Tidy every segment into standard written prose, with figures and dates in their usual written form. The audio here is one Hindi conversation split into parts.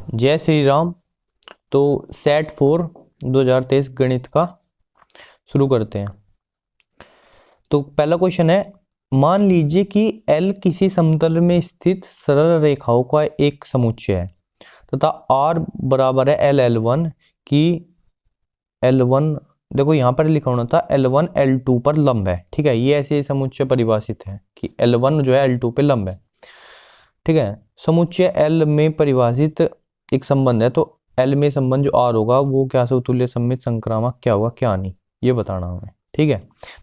जय श्री राम। तो सेट 4 2023 गणित का शुरू करते हैं। तो पहला क्वेश्चन है, मान लीजिए कि L किसी समतल में स्थित सरल रेखाओं का एक समुच्चय है तथा R बराबर है L1 की L1, देखो यहाँ पर लिखा होना था L1 L2 पर लंब है। ठीक है, ये ऐसे समुच्चय परिभाषित है कि L1 जो है L2 पे लंब है। ठीक है, समुच्चय L में परिभाषित एक संबंध है, तो L में संबंध जो R होगा वो क्या समतुल्य सममित संक्रामक क्या होगा क्या नहीं, ये बताना हमें। ठीक है,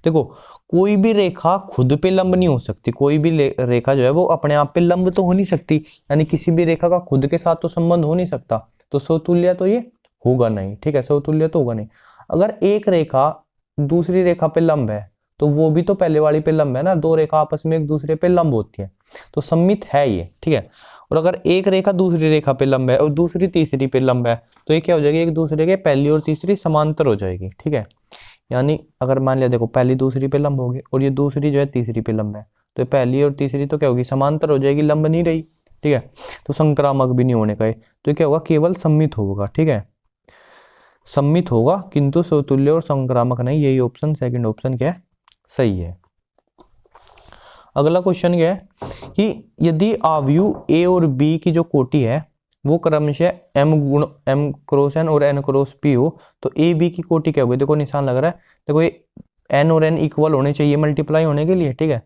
देखो कोई भी रेखा खुद पे लंब नहीं हो सकती, कोई भी रेखा जो है वो अपने आप पे लंब तो हो नहीं सकती, यानी किसी भी रेखा का खुद के साथ तो संबंध हो नहीं सकता, तो समतुल्य तो ये होगा नहीं। ठीक है, समतुल्य तो होगा नहीं। अगर एक रेखा दूसरी रेखा पे लंब है तो वो भी तो पहले वाली पे लंब है ना, दो रेखा आपस में एक दूसरे पे लंब होती है, तो सममित है ये। ठीक है, और अगर एक रेखा दूसरी रेखा पे लंब है और दूसरी तीसरी पे लंब है तो ये क्या हो जाएगी, एक दूसरे के पहली और तीसरी समांतर हो जाएगी। ठीक है, यानी अगर मान लिया देखो पहली दूसरी पे लंब होगी और ये दूसरी जो है तीसरी पे लंब है, तो पहली और तीसरी तो क्या होगी, समांतर हो जाएगी, लंब नहीं रही। ठीक है, तो संक्रामक भी नहीं होने का है, तो क्या होगा, केवल सममित होगा। ठीक है, सममित होगा किंतु समतुल्य और संक्रामक नहीं, यही ऑप्शन सेकंड ऑप्शन क्या है, सही है। अगला क्वेश्चन क्या है कि यदि आव्यूह ए और बी की जो कोटि है वो क्रमशः m गुण m क्रॉस n और n क्रॉस p हो तो ए बी की कोटि क्या होगी, देखो निशान लग रहा है, देखो ये n और n इक्वल होने चाहिए मल्टीप्लाई होने के लिए। ठीक है,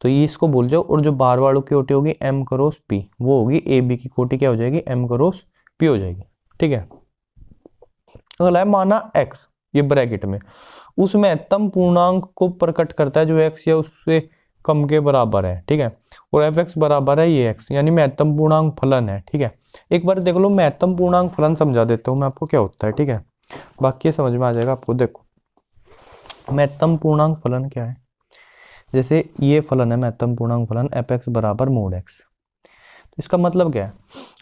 तो ये इसको भूल जाओ, और जो बार वालों की कोटि होगी m क्रॉस p, वो होगी ए बी की कोटि क्या हो जाएगी, m क्रॉस p हो जाएगी। ठीक है, अगला है माना x, ये ब्रैकेट में उस महत्तम पूर्णांक को प्रकट करता है जो x या उससे कम के बराबर है। ठीक है, और एफ एक्स बराबर है ये x, यानी महत्तम पूर्णांक फलन है। ठीक है, एक बार देख लो, महत्तम पूर्णांक फलन समझा देता हूँ मैं आपको क्या होता है। ठीक है, बाकी समझ में आ जाएगा आपको। देखो महत्तम पूर्णांक फलन क्या है, जैसे ये फलन है महत्तम पूर्णांक फलन एफ एक्स बराबर मोड एक्स, तो इसका मतलब क्या है,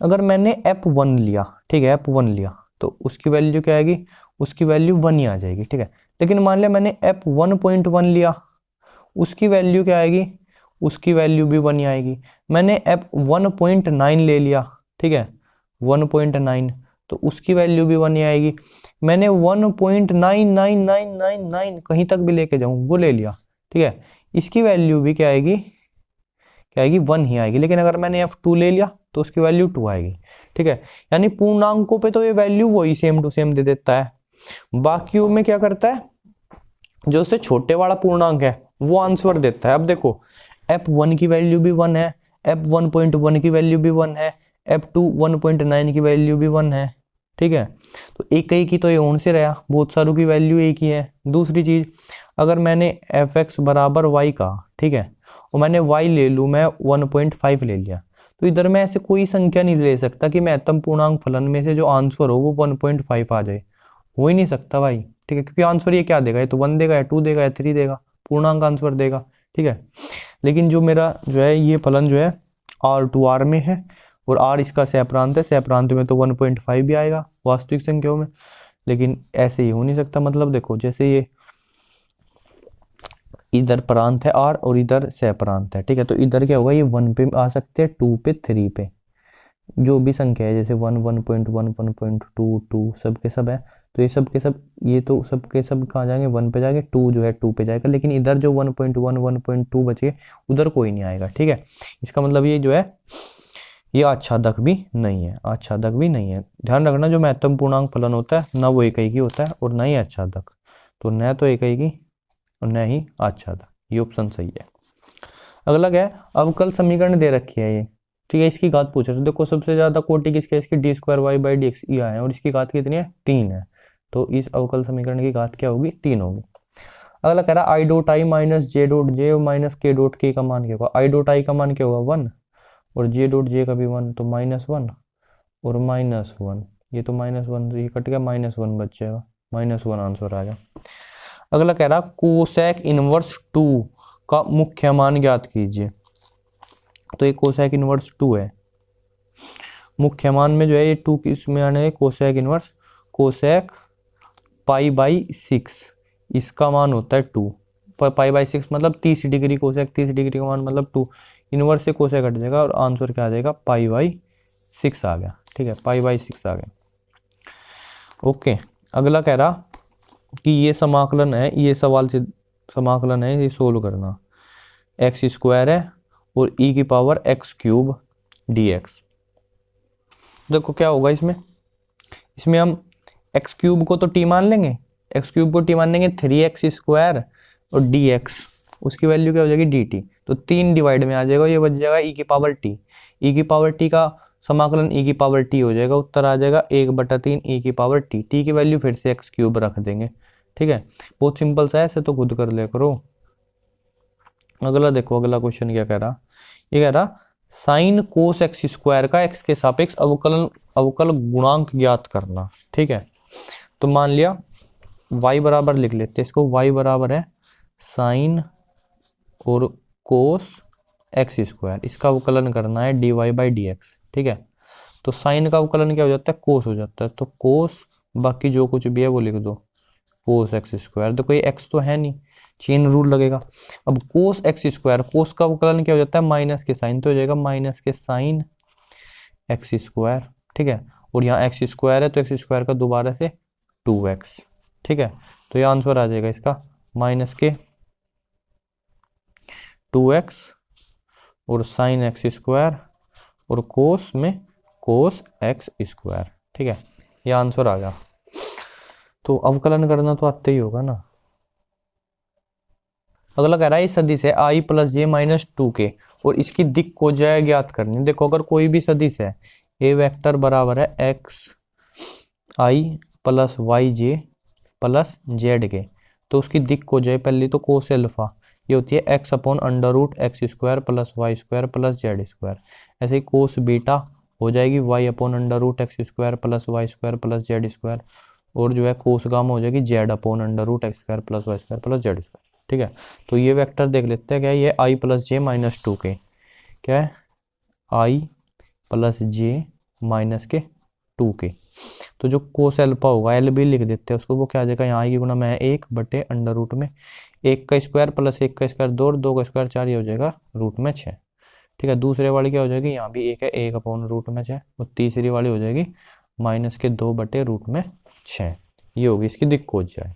अगर मैंने f1 लिया, ठीक है f1 लिया तो उसकी वैल्यू क्या आएगी, उसकी वैल्यू 1 ही आ जाएगी। ठीक है, लेकिन मान लिया मैंने f1.1 लिया, उसकी वैल्यू क्या आएगी, उसकी वैल्यू भी 1 ही आएगी। मैंने f1.9 ले लिया, ठीक है 1.9, तो उसकी वैल्यू भी 1 ही आएगी। मैंने 1.99999 कहीं तक भी लेके जाऊं वो ले लिया, ठीक है, इसकी वैल्यू भी क्या आएगी, क्या आएगी, 1 ही आएगी। लेकिन अगर मैंने f2 ले लिया तो उसकी वैल्यू 2 आएगी। ठीक है, यानी पूर्णांकों पे तो ये वैल्यू वही सेम टू सेम दे देता है, बाकियों में क्या करता है, जो उससे छोटे वाला पूर्णांक है वो आंसर देता है। अब देखो f1 की वैल्यू भी 1 है, f1.1 की वैल्यू भी 1 है, f2 1.9 की वैल्यू भी 1 है। ठीक है, तो एक ही की तो ये ओन से रहा, बहुत सारों की वैल्यू एक ही है। दूसरी चीज, अगर मैंने एफ एक्स बराबर वाई का, ठीक है, और मैंने y ले लूँ, मैं 1.5 ले लिया, तो इधर मैं ऐसे कोई संख्या नहीं ले सकता कि महत्तम पूर्णांक फलन में से जो आंसर हो वो 1.5 आ जाए, हो ही नहीं सकता भाई। ठीक है, क्योंकि आंसर ये क्या देगा, ये तो 1 देगा या 2 देगा या 3 देगा, पूर्णांक आंसर देगा। ठीक है, लेकिन जो मेरा जो है ये फलन जो है R2R में है और R इसका सहप्रांत है, सहप्रांत में तो 1.5 भी आएगा वास्तविक संख्याओं में, लेकिन ऐसे ही हो नहीं सकता। मतलब देखो जैसे ये इधर प्रांत है R और इधर सहप्रांत है, ठीक है, तो इधर क्या होगा, ये 1 पे आ सकते हैं, 2 पे, 3 पे, जो भी संख्या है जैसे 1 1.1 1.2 2 सब के सब है, तो ये सब के सब, ये तो सब के सब कहाँ जाएंगे, 1 पे जाएंगे, 2 जो है 2 पे जाएगा, लेकिन इधर जो 1.1 1.2 बचे उधर कोई नहीं आएगा। ठीक है, इसका मतलब ये जो है ये आच्छादक भी नहीं है, आच्छादक भी नहीं है। ध्यान रखना, जो महत्तम पूर्णांक फलन होता है ना वो इकाई की होता है और ना ही आच्छादक, तो न तो इकाई की और न ही आच्छादक, ये ऑप्शन सही है। अगला क्या है, अवकल समीकरण दे रखी है ये, ठीक है, इसकी घात पूछ रहे हैं। देखो सबसे ज्यादा कोटि किसकी है, इसकी d2y/dx ये है, और इसकी घात कितनी है, 3 है, तो इस अवकल समीकरण की घात क्या होगी, 3 होगी। अगला कह रहा है i.i माइनस j.j और माइनस k.k का मान क्या होगा, i.i का मान क्या होगा 1 और j.j का भी 1, तो -1 और -1, ये तो -1 ये कट गया, -1 बच जाएगा, -1 आंसर आ गया। अगला कह रहा कोसेक इनवर्स 2 का मुख्य मान ज्ञात कीजिए, तो ये कोसेक इनवर्स 2 है, मुख्य मान में जो है ये 2 किस में आने, कोसेक इनवर्स कोसेक π/6, इसका मान होता है 2, π/6 मतलब 30 डिग्री, कोसेक 30 डिग्री का मान मतलब 2, इनवर्स से कोसेक हट जाएगा और आंसर क्या आ जाएगा, π/6 आ गया। ठीक है, π/6 आ गया। ओके, अगला कह रहा कि ये समाकलन है, ये सवाल से समाकलन है, ये सोल्व करना। एक्स स्क्वायर है और e की पावर x क्यूब dx। देखो क्या होगा इसमें, इसमें हम x क्यूब को तो t मान लेंगे, x क्यूब को t मान लेंगे, 3x स्क्वायर और dx उसकी वैल्यू क्या हो जाएगी dt, तो 3 डिवाइड में आ जाएगा, ये बच जाएगा e की पावर t। e की पावर t का समाकलन e की पावर t हो जाएगा, उत्तर आ जाएगा 1/3 e की पावर t। t की वैल्यू फिर से x क्यूब रख देंगे, ठीक है, बहुत सिंपल सा है, ऐसे तो खुद कर ले करो। अगला देखो, अगला क्वेश्चन क्या कह रहा, ये कह रहा साइन कोस एक्स स्क्वायर का एक्स के सापेक्ष अवकल गुणांक ज्ञात करना। ठीक है, तो मान लिया y बराबर लिख लेते हैं इसको, y बराबर है साइन और कोस एक्स स्क्वायर, इसका अवकलन करना है dy/dx। ठीक है, तो साइन का अवकलन क्या हो जाता है, कोस हो जाता है, तो कोस बाकी जो कुछ भी है वो लिख दो, कोस एक्स स्क्वायर, तो कोई एक्स तो है नहीं, चेन रूल लगेगा। अब कोस एक्स स्क्वायर, कोस का अवकलन क्या हो जाता है, माइनस के साइन, तो हो जाएगा माइनस के साइन एक्स स्क्वायर। ठीक है, और यहाँ एक्स स्क्वायर है तो एक्स स्क्वायर का दोबारा से 2x। ठीक है, तो ये आंसर आ जाएगा इसका माइनस के 2x और साइन एक्स स्क्वायर और कोस में कोस एक्स स्क्वायर। ठीक है, ये आंसर आ गया। तो अवकलन करना तो आते ही होगा ना। अगला कह रहा है इस सदिश है i + j - 2k और इसकी दिक् को ज्या ज्ञात करनी। देखो अगर कोई भी सदिश है, ए वेक्टर बराबर है x i + yj + z तो उसकी दिक् को ज्या पहले तो कोस अल्फा ये होती है x/√x² + y² + z²। ऐसे ही कोस बीटा हो जाएगी y/√x² + y² + z², और जो है कोस गामा हो जाएगी z/√x² + y² + z²। ठीक है, तो ये वेक्टर देख लेते हैं क्या है, ये i + j - 2k, क्या है i + j - 2k। तो जो कोस अल्फा होगा एल भी लिख देते हैं उसको, वो क्या आ जाएगा, यहाँ i की गुना में 1/√1 में 1 का स्क्वायर प्लस 1 का स्क्वायर 2 और 2 का स्क्वायर 4, ये हो जाएगा √6। ठीक है, दूसरे वाली क्या हो जाएगी, यहाँ भी 1 है 1/√6, और तीसरी वाली हो जाएगी -2/√6। ये होगी इसकी दिक् को जाए।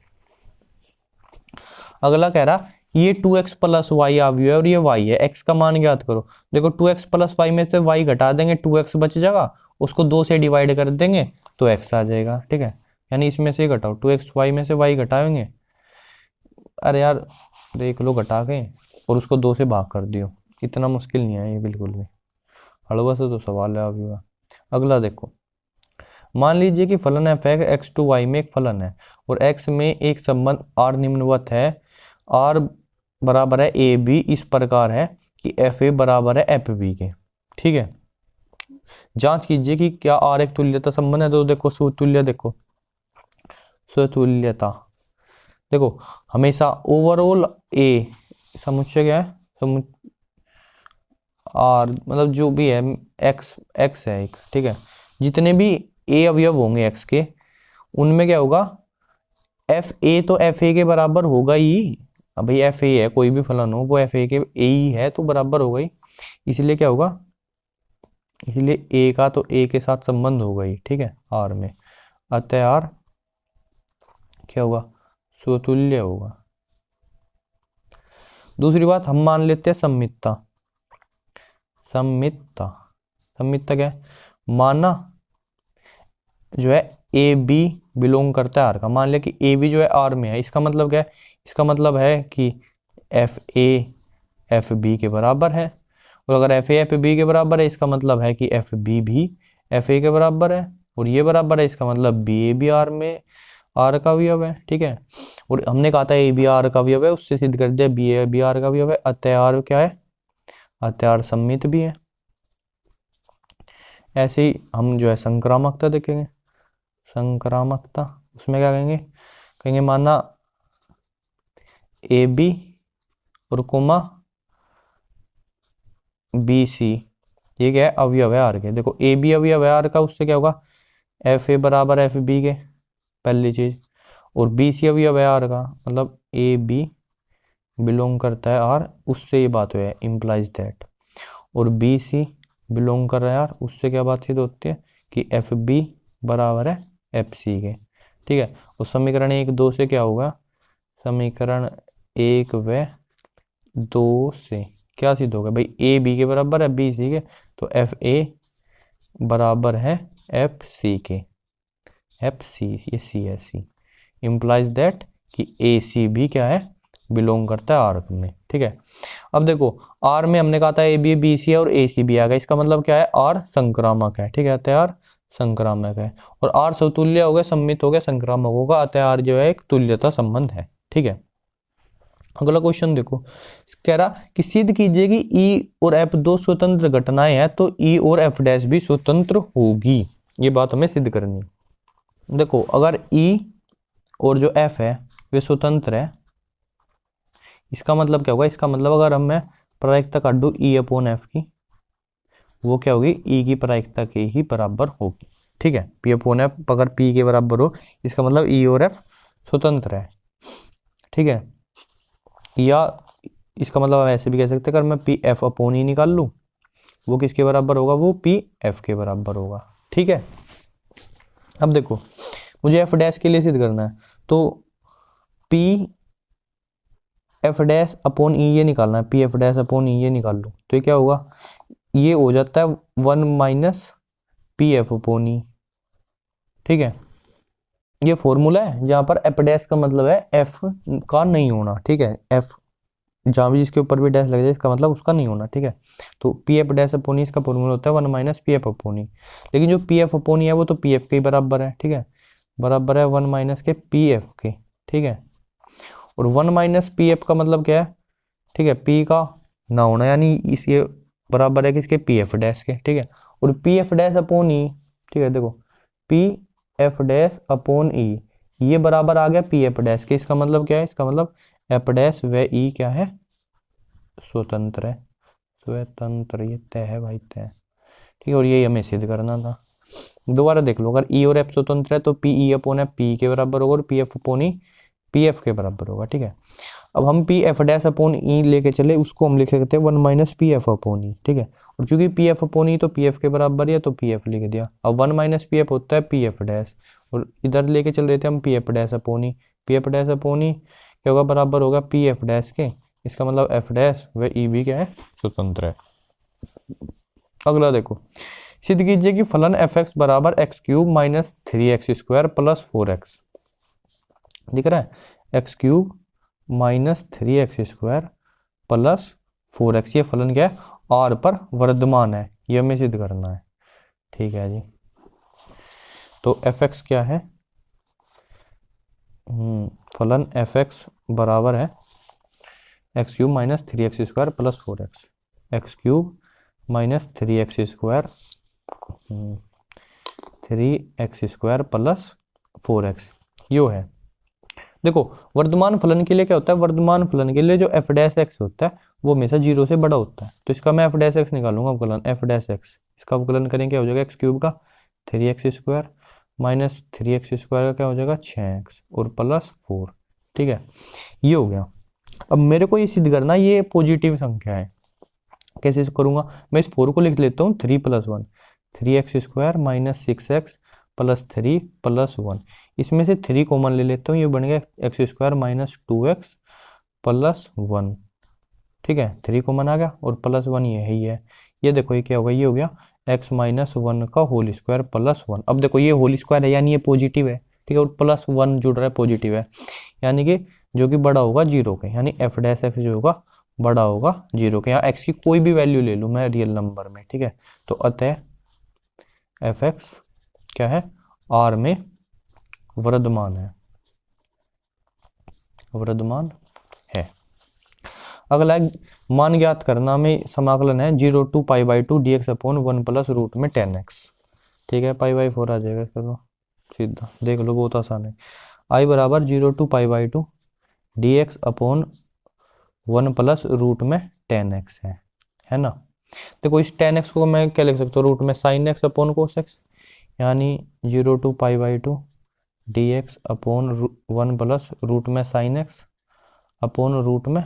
अगला कह रहा ये 2x + y अवयव है और ये y है, x का मान ज्ञात करो। देखो 2x + y में से y घटा देंगे, 2x बच जाएगा, उसको 2 से डिवाइड कर देंगे तो x आ जाएगा। ठीक है, यानी इसमें से घटाओ, 2x y में से y घटाएंगे, अरे यार देख लो घटा के, और उसको 2 से भाग कर दियो, इतना मुश्किल नहीं है ये बिल्कुल भी, हलवा से तो सवाल है अभी। अगला देखो, मान लीजिए कि फलन f x to y में एक फलन है और x में एक संबंध r निम्नवत है, r बराबर है ए बी इस प्रकार है कि एफ ए बराबर है एफ बी के। ठीक है, जांच कीजिए कि क्या r एक तुल्यता संबंध है। तो देखो सुतुल्य, देखो सुतुल्यता, देखो हमेशा ओवरऑल ए समुच्चय क्या है, आर मतलब जो भी है एक्स है एक। ठीक है, जितने भी ए अवयव होंगे एक्स के, उनमें क्या होगा, एफ ए तो एफ ए के बराबर होगा ही। अब भाई एफ ए है, कोई भी फलन हो वो एफ ए के ए ही है तो बराबर होगा ही, इसलिए क्या होगा, इसलिए ए का तो ए के साथ संबंध होगा ही। ठीक है, आर में, अतः आर क्या होगा, स्वतुल्य होगा। दूसरी बात हम मान लेते हैं सम्मितता। सम्मितता, सम्मितता क्या है, माना जो है ए बी बिलोंग करता है आर का, मान लिया कि ए बी जो है आर में है, इसका मतलब क्या है, इसका मतलब है कि एफ ए एफ बी के बराबर है, और अगर एफ ए एफ बी के बराबर है इसका मतलब है कि एफ बी भी एफ ए के बराबर है, और ये बराबर है, इसका मतलब बी ए बी आर में आर का अवयव है। ठीक है, और हमने कहा था ए बी आर का अवयव है, उससे सिद्ध कर दिया बी ए बी आर का अवयव है, अतः आर क्या है, अतः आर सम्मित भी है। ऐसे ही हम जो है संक्रामकता देखेंगे, संक्रामकता उसमें क्या कहेंगे, कहेंगे माना ए बी और कोमा बी सी, ये क्या है, अवयव है आर के। देखो ए बी अवयव है आर का, उससे क्या होगा, एफ ए बराबर एफ बी के, पहली चीज, और बी सी अवयव है आर का, मतलब ए बी बिलोंग करता है आर, उससे ये बात है इम्प्लाइज दैट, और बी सी बिलोंग कर रहा है आर, उससे क्या बात सिद्ध होती है कि एफ बी बराबर है एफ सी के, ठीक है। और समीकरण 1-2 से क्या होगा, समीकरण 1 व 2 से क्या सिद्ध होगा भाई, ए बी के बराबर है, बी सी के, तो एफ ए बराबर है एफ सी के, एफ सी, ये सी है, सी इम्प्लाइज दैट कि ए सी भी क्या है, बिलोंग करता है आर में, ठीक है। अब देखो आर में हमने कहा था ए बी सी है और ए सी भी आ गया, इसका मतलब क्या है, आर संक्रामक है, ठीक है, अतः आर संक्रामक है। और आर समतुल्य हो गया, सम्मित हो गया, संक्रामक होगा, अतः आर जो है एक तुल्यता संबंध है, ठीक है। अगला क्वेश्चन देखो, कह रहा कि सिद्ध कीजिए कि ई और एफ दो स्वतंत्र घटनाएं हैं तो ई और एफ डैश भी स्वतंत्र होगी, ये बात हमें सिद्ध करनी। देखो अगर ई और जो एफ है वे स्वतंत्र है, इसका मतलब क्या होगा, इसका मतलब अगर मैं प्रायिकता काट दूं ई अपॉन एफ की, वो क्या होगी, ई की प्रायिकता के ही बराबर होगी, ठीक है। पी अपॉन एफ अगर पी के बराबर हो, इसका मतलब ई और एफ स्वतंत्र है, ठीक है। या इसका मतलब ऐसे भी कह सकते हैं, अगर मैं पी एफ अपॉन ई निकाल लूँ, वो किसके बराबर होगा, वो पी एफ के बराबर होगा, ठीक है। अब देखो मुझे एफ डैश के लिए सिद्ध करना है, तो पी एफ डैश अपॉन ई ये निकालना है, पी एफ डैश अपॉन ई ये निकाल लूँ, तो ये क्या होगा, ये हो जाता है 1 माइनस पी एफ अपॉन ई, ठीक है। ये फॉर्मूला है जहां पर एफ डैश का मतलब है एफ का नहीं होना, ठीक है, एफ जहां भी जिसके ऊपर भी डैश लग जाए इसका मतलब उसका नहीं होना, ठीक है। तो पी एफ डैश अपॉन ई इसका फॉर्मूला होता है 1 माइनस पी एफ अपॉन ई, लेकिन जो पी एफ अपॉन ई है वो तो पी एफ के ही बराबर है, ठीक है, बराबर है 1 माइनस के पी एफ के, ठीक है। और 1 माइनस पी एफ का मतलब क्या है, ठीक है, पी का ना होना, यानी इसके बराबर है किसके, पी एफ डैश के, ठीक है। और पी एफ डैश अपॉन ई, ठीक है, देखो पी एफ डैश अपॉन ई ये बराबर आ गया पी एफ डैश के, इसका मतलब क्या है, इसका मतलब एफ डैश व ई क्या है, स्वतंत्र है, स्वतंत्र, ये तय है भाई, तय, ठीक है। और ये हमें सिद्ध करना था। दोबारा देख लो, अगर ई और एफ स्वतंत्र है तो P E upon F P के बराबर होगा और P F upon E P F के बराबर होगा, ठीक है। अब हम पी एफ डैश अपॉन ई लेके चले, उसको हम लिखे कहते हैं 1 माइनस पी एफ अपॉन ई, ठीक है। और क्योंकि पी एफ अपॉन ई तो पी एफ के बराबर है, तो पी एफ लिख दिया। अब 1 माइनस पी एफ होता है पी एफ डैश, और इधर लेके चल रहे थे हम पी एफ डैश अपॉन ई, पी एफ डैश अपॉन ई क्या होगा, बराबर होगा पी एफ डैश के, इसका मतलब एफ डैश व ई भी क्या है, स्वतंत्र है। अगला देखो, सिद्ध कीजिए कि फलन एफ एक्स बराबर x cube minus 3x square plus 4x, दिख रहा है, x cube minus 3x square plus 4x, ये फलन क्या है, आर पर वर्धमान है, ये हमें सिद्ध करना है, ठीक है जी। तो एफ एक्स क्या है, फलन एफ एक्स बराबर है x cube minus 3x square plus 4x, x cube minus 3x square 3x square plus 4x, यो है। देखो वर्तमान फलन के लिए क्या होता है, वर्तमान फलन के लिए जो एफ डैश एक्स होता है वो हमेशा 0 से बड़ा होता है, तो इसका मैं एफ डैश एक्स निकालूंगा अवकलन, एफ डैश एक्स, इसका अवकलन करेंगे क्या हो जाएगा, एक्स क्यूब का 3x square minus 3x square का क्या हो जाएगा 6x और प्लस 4, ठीक है, ये हो गया। अब मेरे को ये सिद्ध करना ये पॉजिटिव संख्या है, कैसे करूंगा, मैं इस 4 को लिख लेता हूँ 3 + 1, 3x square minus 6x plus 3 plus 1, इसमें से 3 कॉमन ले लेता हूँ, ये बन गया x square minus 2x plus 1, ठीक है, 3 कॉमन आ गया और प्लस 1 ये है ही है, ये देखो ये क्या होगा, ये हो गया x माइनस 1 का होल स्क्वायर प्लस 1। अब देखो ये होल स्क्वायर है यानी ये पॉजिटिव है, ठीक है, और प्लस 1 जुड़ रहा है, पॉजिटिव है, यानी कि जो कि बड़ा होगा 0 के, यानी एफ डैश एक्स जो होगा बड़ा होगा 0 के, यहाँ x की कोई भी वैल्यू ले लूँ मैं रियल नंबर में, ठीक है। तो अतः एफ एक्स क्या है, आर में वर्धमान है, वर्धमान है। अगला मान ज्ञात करना में समाकलन है 0 to π/2 dx upon 1 plus root में 10x, ठीक है, π/4 आ जाएगा, चलो सीधा देख लो, बहुत आसान है। i बराबर 0 to π/2 dx upon 1 plus root में 10x है ना। देखो इस 10x को मैं क्या लिख सकता हूँ, रूट में sin x upon cos x, यानी 0 to π/2 dx upon 1 plus root में sin x अपॉन रूट में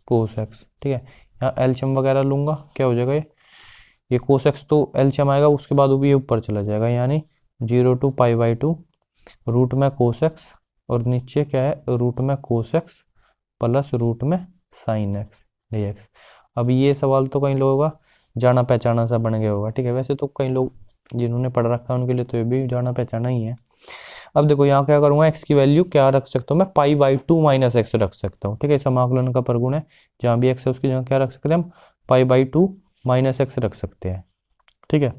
cos x, ठीक है। यहाँ एलसीएम वगैरह लूंगा क्या हो जाएगा, ये कोस एक्स तो एलसीएम आएगा, उसके बाद वो ये ऊपर चला जाएगा, यानी 0 to π/2 रूट में कोस एक्स, और नीचे क्या है रूट में कोस एक्स प्लस रूट में साइन एक्स dx। अब ये सवाल तो कई लोगों का जाना पहचाना सा बन गया होगा, ठीक है। वैसे तो कई लोग जिन्होंने पढ़ रखा है उनके लिए तो ये भी जाना पहचाना ही है। अब देखो यहाँ क्या करूंगा, x की वैल्यू क्या रख सकता हूँ मैं, π/2 माइनस एक्स रख सकता हूँ, ठीक है। समाकलन का प्रगुण है, जहाँ भी x है उसकी जगह क्या रख सकते हैं हम, π/2 माइनस एक्स रख सकते हैं, ठीक है।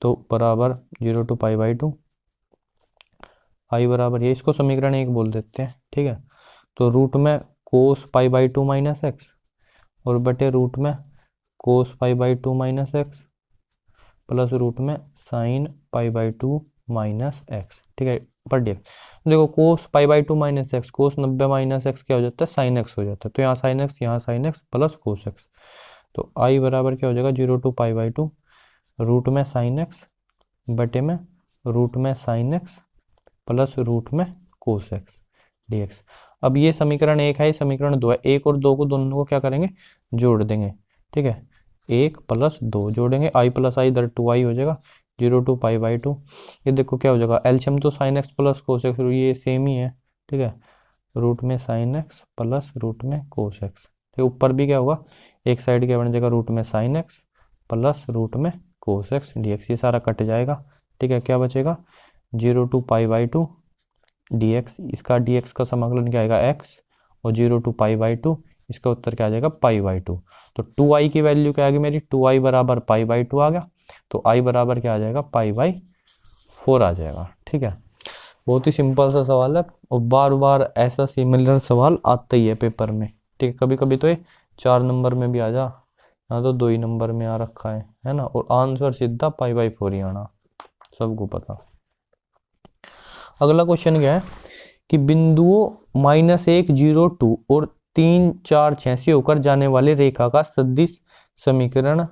तो बराबर 0 to π/2, i बराबर ये, इसको समीकरण 1 बोल देते हैं, ठीक है। तो रूट में कोस π/2 माइनस एक्स और बटे रूट में कोस π/2 माइनस एक्स प्लस रूट में साइन π/2 माइनस एक्स, ठीक है, पर dx। देखो कोस π/2 माइनस एक्स, कोस 90 माइनस एक्स क्या हो जाता है, साइन एक्स हो जाता है। तो यहाँ साइन एक्स, यहाँ sine x plus cos x, तो i बराबर क्या हो जाएगा 0 to π/2 रूट में साइन एक्स बटे में रूट में साइन एक्स प्लस रूट में कोस एक्स dx। अब ये समीकरण 1 है, ये समीकरण 2 है, 1 और 2 को दोनों को क्या करेंगे, जोड़ देंगे, ठीक है। 1 + 2 जोड़ेंगे, i + i इधर 2i हो जाएगा, 0 to π/2। ये देखो क्या हो जाएगा, एलसीएम तो sine x plus cos x, ये सेम ही है, ठीक है। रूट में साइन एक्स प्लस रूट में कोस एक्स, तो ऊपर भी क्या होगा, एक साइड क्या बन जाएगा, रूट में साइन एक्स प्लस रूट में कोस एक्स dx। ये सारा कट जाएगा, ठीक है। क्या बचेगा 0 to π/2 dx, इसका dx का समाकलन क्या आएगा x, और 0 to π/2 इसका उत्तर क्या आ जाएगा π/2। तो 2i की वैल्यू क्या आ गई मेरी, 2i बराबर π/2 आ गया, तो i बराबर क्या आ जाएगा π/4 आ जाएगा, ठीक है। बहुत ही सिंपल सा सवाल है, और बार बार ऐसा सिमिलर सवाल आता ही है पेपर में, ठीक है। कभी कभी तो ये 4 नंबर में भी आ जा, यहाँ तो 2 ही नंबर में आ रखा है ना, और आंसर सीधा π/4 ही आना, सबको पता। अगला क्वेश्चन क्या है कि बिंदुओं -1 0 2 और 3 4 6 से होकर जाने वाले रेखा का सदिश समीकरण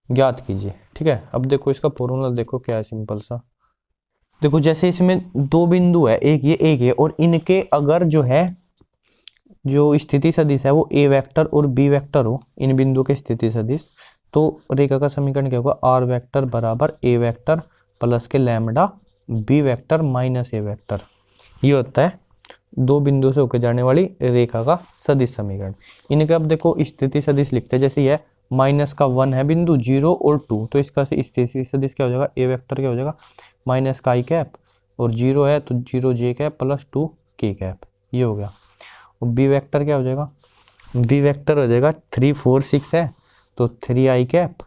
ज्ञात कीजिए, ठीक है। अब देखो इसका फॉर्मूला देखो क्या है, सिंपल सा। देखो जैसे इसमें दो बिंदु है, एक ये एक है, और इनके अगर जो है जो स्थिति सदिश है वो ए वेक्टर और बी वेक्टर हो, इन बिंदुओं के स्थिति सदिश, तो रेखा का समीकरण क्या होगा, आर वेक्टर बराबर ए वेक्टर प्लस के लैम्डा बी वेक्टर माइनस ए वेक्टर। ये होता है दो बिंदु से होकर जाने वाली रेखा का सदिश समीकरण। इनके अब देखो स्थिति सदिश लिखते हैं, जैसे ये -1 है बिंदु, 0 और 2, तो इसका स्थिति सदिश क्या हो जाएगा, ए वेक्टर क्या हो जाएगा माइनस का i कैप, और 0 है तो 0 j cap plus 2 k cap, ये हो गया। और बी वेक्टर क्या हो जाएगा, बी वेक्टर हो जाएगा 3 4 6 है तो 3i cap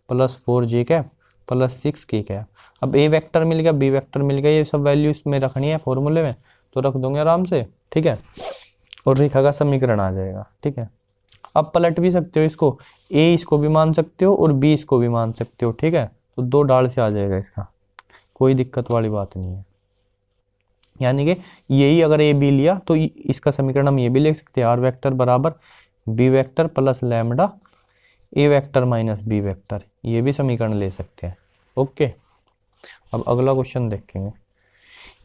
plus 4 j cap plus 6 k cap. अब ए वेक्टर मिल गया, बी वेक्टर मिल गया, ये सब वैल्यू इसमें रखनी है फॉर्मूले में, तो रख दोगे आराम से, ठीक है। और रेखा का समीकरण आ जाएगा, ठीक है। अब पलट भी सकते हो इसको, ए इसको भी मान सकते हो और बी इसको भी मान सकते हो, ठीक है। तो 2 डाल से आ जाएगा इसका, कोई दिक्कत वाली बात नहीं है। यानी कि यही अगर ए बी लिया तो इसका समीकरण हम ये भी लिख सकते हैं, आर वेक्टर बराबर बी वेक्टर प्लस लैम्डा ए वेक्टर माइनस बी वेक्टर, ये भी समीकरण ले सकते हैं, ओके। अब अगला क्वेश्चन देखेंगे।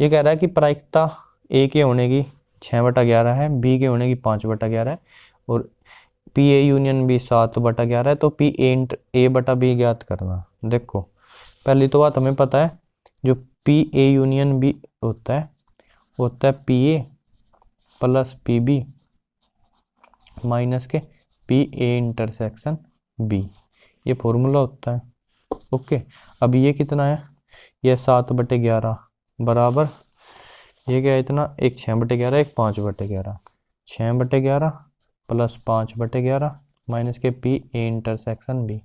ये कह रहा है कि प्रायिकता ए के होने की 6/11 है, बी के होने की 5/11 है, और पी ए यूनियन बी 7/11 है, तो पी ए बटा बी ज्ञात करना। देखो पहली तो बात हमें पता है, जो पी ए यूनियन बी होता है P A plus P B minus के पी ए इंटरसेक्शन बी, ये फॉर्मूला होता है, ओके। अब ये कितना है, ये 7/11 बराबर ये क्या है इतना, एक 6/11 एक 5/11, 6/11 प्लस 5/11 माइनस के पी ए इंटरसेक्शन बी।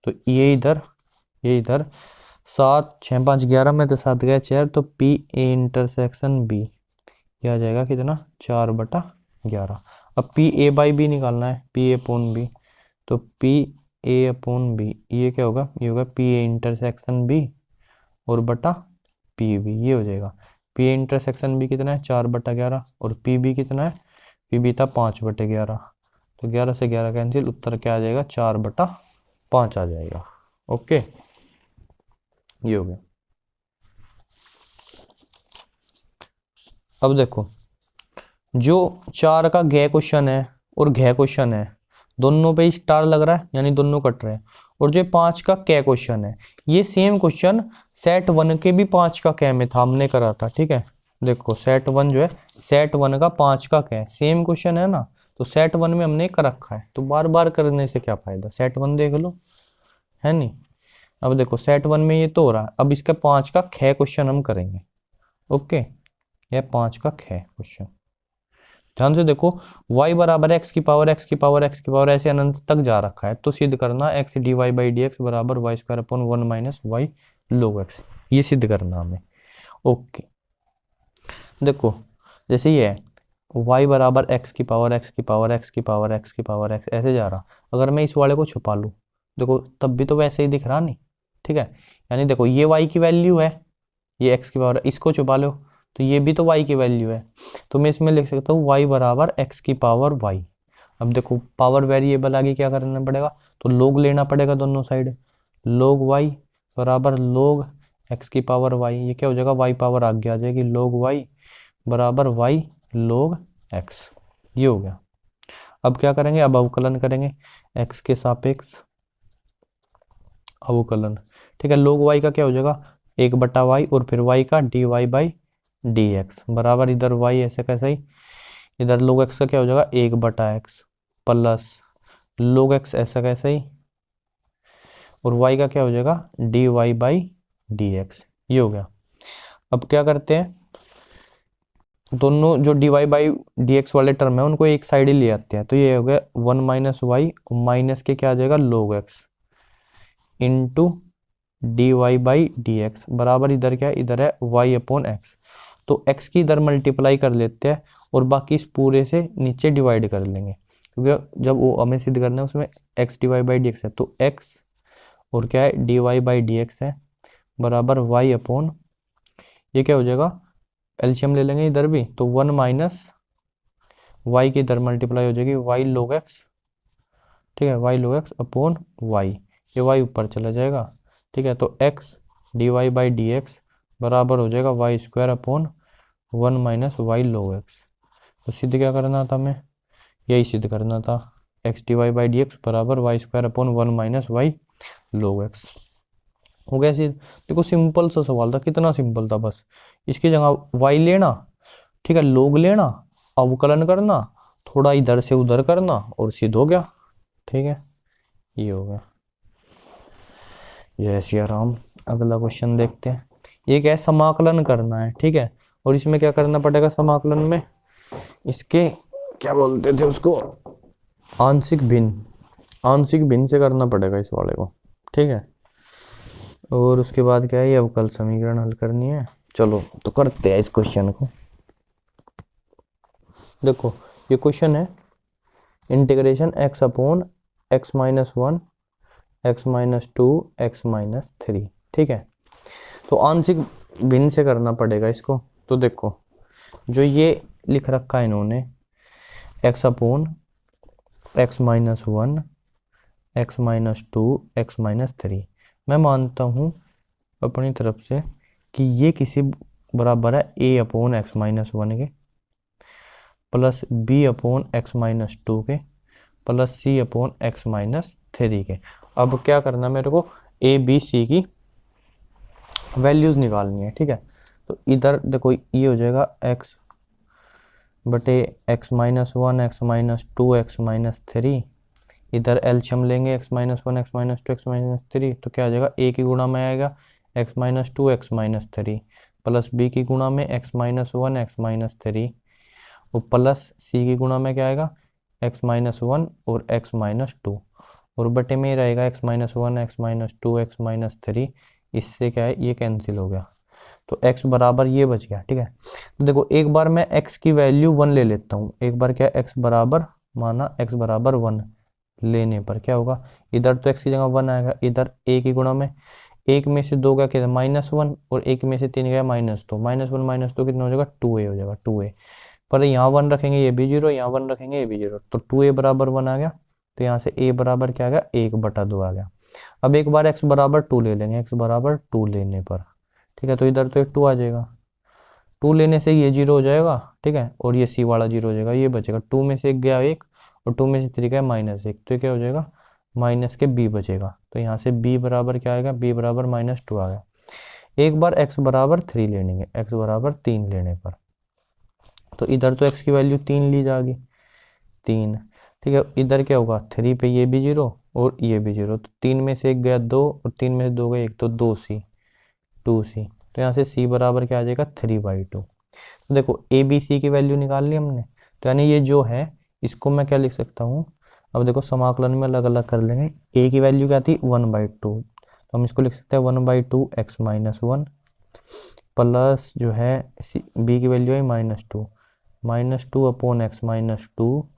तो ये इधर 7 6 5 11 में तो 7 गया 4, तो पी ए इंटरसेक्शन बी ये आ जाएगा कितना 4/11। अब पी ए बाई बी निकालना है, पी ए अपॉन बी, तो पी ए अपॉन बी ये क्या होगा, ये होगा पी ए इंटरसेक्शन बी और बटा पी बी, ये हो जाएगा। पी ए इंटरसेक्शन बी कितना है 4/11, और पी बी कितना है, पी बी था 5/11, तो 11 से 11 कैंसिल, उत्तर क्या आ जाएगा 4/5 आ जाएगा, ओके। ये हो गया। अब देखो जो 4 का घ क्वेश्चन है और घ क्वेश्चन है, दोनों पे स्टार लग रहा है, यानी दोनों कट रहे हैं, और जो 5 का कै क्वेश्चन है, ये सेम क्वेश्चन सेट 1 के भी 5 का कै में था, हमने करा था। ठीक है, देखो सेट 1 जो है, सेट 1 का 5 का कै सेम क्वेश्चन है ना, तो सेट 1 में हमने कर रखा है, तो बार बार करने से क्या फायदा, सेट 1 देख लो, है नहीं। अब देखो सेट 1 में ये तो हो रहा है, अब इसका 5 का कै क्वेश्चन हम करेंगे। ओके, यह 5 का कै क्वेश्चन, ध्यान से देखो, y बराबर x की पावर x की पावर x की पावर ऐसे अनंत तक जा रखा है, तो सिद्ध करना x dy by D x बराबर y square upon 1 minus Y log x, ये सिद्ध करना हमें। ओके, देखो जैसे ये है y बराबर x की पावर x की पावर x की पावर x की पावर x ऐसे जा रहा, अगर मैं इस वाले को छुपा लूँ, देखो तब भी तो वैसे ही दिख रहा नहीं। ठीक है, यानी देखो ये y की वैल्यू है, ये x की पावर, इसको छुपा लो तो ये भी तो y की वैल्यू है, तो मैं इसमें लिख सकता हूँ y बराबर x की पावर y। अब देखो पावर वेरिएबल आगे क्या करना पड़ेगा, तो लोग लेना पड़ेगा दोनों साइड, लोग y बराबर लोग x की पावर y, ये क्या हो जाएगा, y पावर आगे आ जाएगी, लोग y बराबर y लोग x, ये हो गया। अब क्या करेंगे, अब अवकलन करेंगे x के सापेक्ष अवकलन। ठीक है, लोग y का क्या हो जाएगा, 1/y और फिर y का dy बाई डी एक्स बराबर, इधर y ऐसे कैसे ही, इधर लोग x का क्या हो जाएगा 1/x प्लस लोग x ऐसा कैसे ही, और y का क्या हो जाएगा dy बाई डी एक्स, ये हो गया। अब क्या करते हैं, दोनों जो dy बाई डी एक्स वाले टर्म है उनको एक साइड ही ले आते हैं, तो ये हो गया 1 माइनस वाई माइनस के क्या आ जाएगा लोग x into D Y by D x बराबर, इधर क्या है, इधर है y अपॉन एक्स, तो x की इधर मल्टीप्लाई कर लेते हैं और बाकी इस पूरे से नीचे डिवाइड कर लेंगे, क्योंकि जब वो हमें सिद्ध करना है उसमें x D Y by D X है, तो x और क्या है D Y by D X है बराबर y अपॉन, ये क्या हो जाएगा, एलसीएम ले लेंगे इधर भी, तो 1 माइनस वाई की इधर मल्टीप्लाई हो जाएगी y log x। ठीक है, y log x upon y, ये y ऊपर चला जाएगा। ठीक है, तो x D Y by D x बराबर हो जाएगा Y square upon 1 minus Y log x। तो सिद्ध क्या करना था हमें, यही सिद्ध करना था, x D Y by D x बराबर y square upon 1 minus Y log x। हो गया सिद्ध। देखो सिंपल सा सवाल था, कितना सिंपल था, बस इसकी जगह y लेना, ठीक है, log लेना, अवकलन करना, थोड़ा इधर से उधर करना और सिद्ध हो गया। ठीक है, ये हो गया। जय श्री राम। अगला क्वेश्चन देखते हैं, ये क्या है, समाकलन करना है। ठीक है, और इसमें क्या करना पड़ेगा, समाकलन में इसके क्या बोलते थे उसको, आंशिक भिन्न, आंशिक भिन्न से करना पड़ेगा इस वाले को। ठीक है, और उसके बाद क्या है, ये अवकल समीकरण हल करनी है। चलो तो करते हैं इस क्वेश्चन को। देखो ये क्वेश्चन है integration x upon x minus 1 x minus 2 x minus 3। ठीक है, तो आंशिक भिन्न से करना पड़ेगा इसको। तो देखो जो ये लिख रखा है इन्होंने, x upon x minus 1 x minus 2 x minus 3, मैं मानता हूँ अपनी तरफ से कि ये किसी बराबर है a अपॉन एक्स माइनस 1 के plus b upon x minus 2 के plus c upon x minus 3 के। अब क्या करना मेरे को, a b c की वैल्यूज निकालनी है। ठीक है, तो इधर देखो ये हो जाएगा x बटे x minus 1 x minus 2 x minus 3, इधर एलसीएम लेंगे x minus 1 x minus 2 x minus 3, तो क्या आ जाएगा, a की गुणा में आएगा x minus 2 x minus 3 plus b की गुणा में x माइनस 1 एक्स माइनस 3 और प्लस c की गुणा में क्या आएगा x माइनस 1 और x माइनस 2, और बटे में रहेगा x minus 1 x minus 2 x minus 3, इससे क्या है ये कैंसिल हो गया, तो x बराबर ये बच गया। ठीक है, तो देखो एक बार मैं x की वैल्यू 1 ले लेता हूँ, एक बार क्या x बराबर माना x बराबर 1 लेने पर क्या होगा, इधर तो x की जगह 1 आएगा, इधर a की गुणा में, एक में से 2 का क्या -1 और एक में से 3 गया -2, -1 -2 कितना हो जाएगा 2a हो जाएगा 2a, पर यहाँ 1 रखेंगे ये भी 0, यहाँ 1 रखेंगे ये भी 0, तो 2a बराबर 1 आ गया, तो यहाँ से a बराबर क्या आ गया 1/2 आ गया। अब एक बार x बराबर 2 ले लेंगे, x बराबर 2 लेने पर, ठीक है, तो इधर तो एक 2 आ जाएगा, 2 लेने से ये 0 हो जाएगा। ठीक है, और ये c वाला 0 हो जाएगा, ये बचेगा 2 में से 1 गया 1 और 2 में से 3 गया -1, तो ये क्या हो जाएगा माइनस के b बचेगा, तो यहाँ से b बराबर क्या आएगा, b बराबर -2 आ गया। एक बार x बराबर 3 ले लेंगे, x बराबर 3 लेने पर तो इधर तो x की वैल्यू 3 ली जाएगी, 3, ठीक है। इधर क्या होगा, 3 पे ये भी 0 और ये भी 0, तो 3 में से 1 गया 2 और 3 में से 2 गया 1, तो 2c 2c, तो यहाँ से c बराबर क्या आ जाएगा, 3/2। तो देखो a b c की वैल्यू निकाल ली हमने, तो यानी ये जो है इसको मैं क्या लिख सकता हूँ, अब देखो समाकलन में अलग अलग कर लेंगे। a की वैल्यू क्या थी, 1/2, तो हम इसको लिख सकते हैं 1/2 x - 1 प्लस जो है b की वैल्यू है -2 अपॉन x -2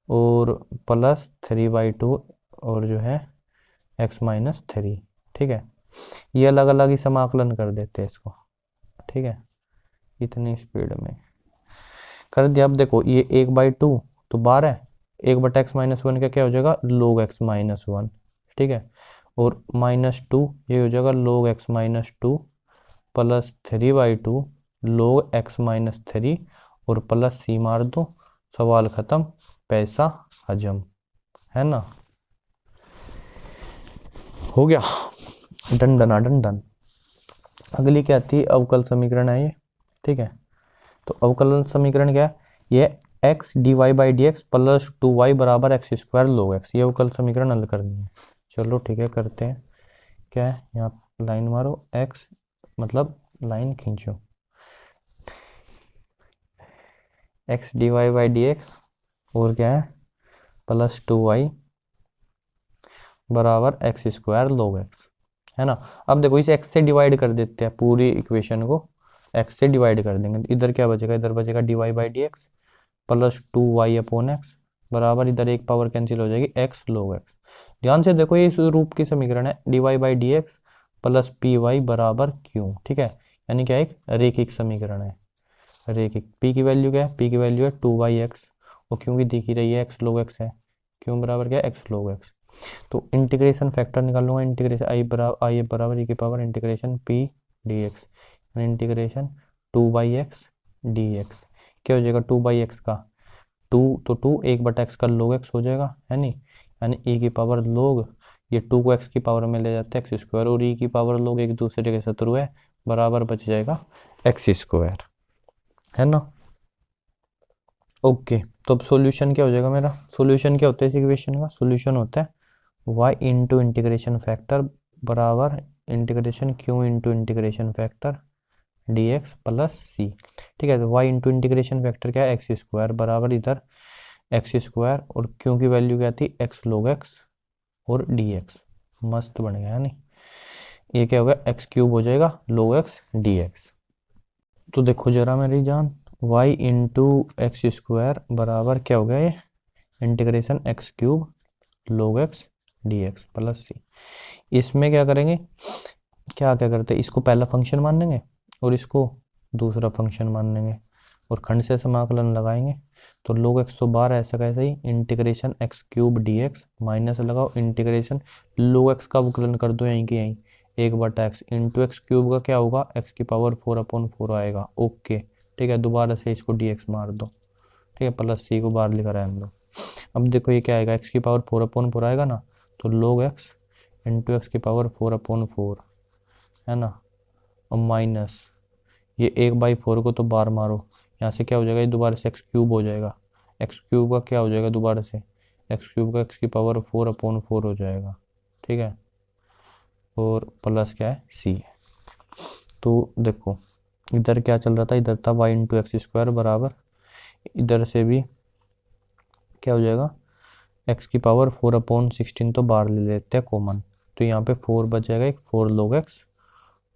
और प्लस 3/2 और जो है x -3, ठीक है। ये अलग अलग ही समाकलन कर देते हैं इसको, ठीक है, इतनी स्पीड में कर दिया। अब देखो ये 1/2 तो 12, 1/x-1 का क्या हो जाएगा, log x - 1, ठीक है, और -2 ये हो जाएगा log x -2 plus 3/2 log x -3 और प्लस c मार दो, सवाल खत्म, पैसा हजम, है ना, हो गया, डन डना डन डन। अगली क्या आती है, अवकल समीकरण है ये, ठीक है। तो अवकलन समीकरण क्या है, ये x dy/dx प्लस 2y बराबर x² log x, ये अवकल समीकरण हल करनी है। चलो ठीक है, करते हैं। क्या है, यहाँ लाइन मारो, x मतलब लाइन खींचो, x dy/dx और क्या है प्लस 2y बराबर x² log x, है ना। अब देखो इस x से डिवाइड कर देते हैं, पूरी इक्वेशन को x से डिवाइड कर देंगे, इधर क्या बचेगा, इधर बचेगा dy/dx plus 2y upon x बराबर, इधर एक पावर कैंसिल हो जाएगी, x log x। ध्यान से देखो ये इस रूप की समीकरण है, dy/dx प्लस py बराबर q, ठीक है, यानी क्या एक रेखिक समीकरण है, रेखिक। p की वैल्यू क्या है, p की वैल्यू है 2yx और q की दिख ही रही है x log x है, q बराबर क्या है, x log x। तो इंटीग्रेशन फैक्टर निकालूंगा, इंटीग्रेशन आई बराबर e की power integration p dx, integration 2/x dx, क्या हो जाएगा 2/x का 2, तो 2 1/x का log x हो जाएगा, है नहीं, यानी e की पावर log, ये 2 को x की पावर में ले जाते हैं x² और e की पावर log एक दूसरे के शत्रु है, बराबर बच जाएगा x², है ना। ओके, तो अब सॉल्यूशन क्या हो जाएगा मेरा, सॉल्यूशन क्या होता है इस इक्वेशन का, सॉल्यूशन होता है y इंटू इंटीग्रेशन फैक्टर बराबर integration q into integration factor dx plus c, ठीक है। तो y इंटू इंटीग्रेशन फैक्टर क्या है, x² बराबर इधर x² और q की वैल्यू क्या थी, x log x और dx, मस्त बन गया नहीं, ये क्या होगा x³ हो जाएगा log x dx। तो देखो जरा मेरी जान, y इंटू x² बराबर क्या हो गया, ये integration x³ log x dx plus c। इसमें क्या करेंगे, क्या क्या करते हैं, इसको पहला फंक्शन मान लेंगे और इसको दूसरा फंक्शन मान लेंगे और खंड से समाकलन लगाएंगे, तो log x तो बार ऐसा कैसे ही, इंटीग्रेशन x³ dx माइनस लगाओ इंटीग्रेशन log x का अवकलन कर दो यहीं की यहीं, 1/x इंटू x³ का क्या होगा, x की पावर 4/4 आएगा, ओके, ठीक है। दोबारा से इसको dx मार दो, ठीक है, प्लस c को बाहर लिखा रहे हम लोग। अब देखो ये क्या आएगा, x की पावर 4/4 आएगा ना, तो log x इंटू एक्स की पावर 4/4, है ना, और माइनस ये 1/4 को तो बार मारो, यहाँ से क्या हो जाएगा, ये दोबारा से x³ हो जाएगा, x³ का क्या हो जाएगा दोबारा से, x³ का x की पावर 4/4 हो जाएगा, ठीक है, और प्लस क्या है c। तो देखो इधर क्या चल रहा था, इधर था y इंटू x² बराबर, इधर से भी क्या हो जाएगा, x की पावर 4/16 तो बाहर ले लेते हैं कॉमन, तो यहाँ पे 4 बच जाएगा, एक 4 log x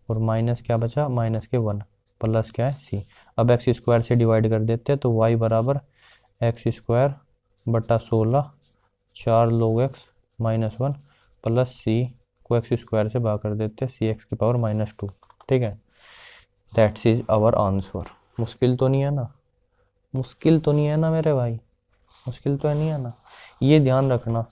और माइनस क्या बचा, माइनस के 1 प्लस क्या है c। अब x² से डिवाइड कर देते हैं, तो y बराबर x² बटा 16 4 log x -1 प्लस c को x² से भाग कर देते हैं, c x की पावर -2, ठीक है। That's is our answer. मुश्किल तो नहीं है ना, मुश्किल तो नहीं है ना मेरे भाई, मुश्किल तो है नहीं है ना। ये ध्यान रखना